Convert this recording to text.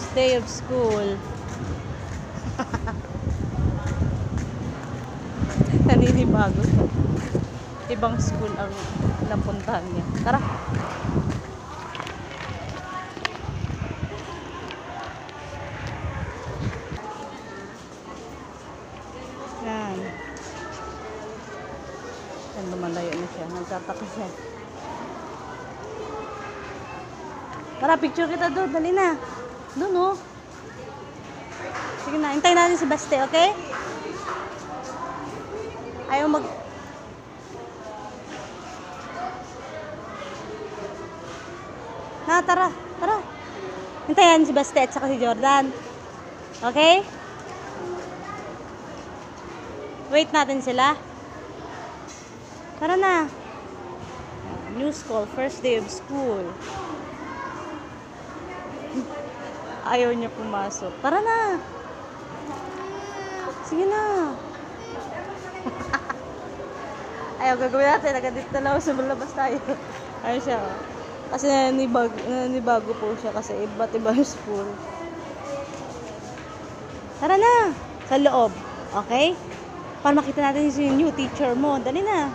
first day of school. Naninibago siya. Ibang school ang napuntahan niya. Tara! Yan. Yan, lumalayo na siya. Nagtataka siya. Tara, picture kita doon. Dali na. Doon, oh. Sige na. Hintayin natin si Baste, okay? Ayaw mag... Ha, tara. Tara. Hintayin si Baste at saka si Jordan. Okay? Wait natin sila. Tara na. New school. First day of school. Ayaw niya pumasok. Tara na. Sige na. Ayaw, gagawin natin. Nagadit na lang sa labas tayo. Ayun siya. Kasi nanibago po siya kasi iba't iba yung school. Tara na. Sa loob. Okay? Para makita natin yung new teacher mo. Dali na.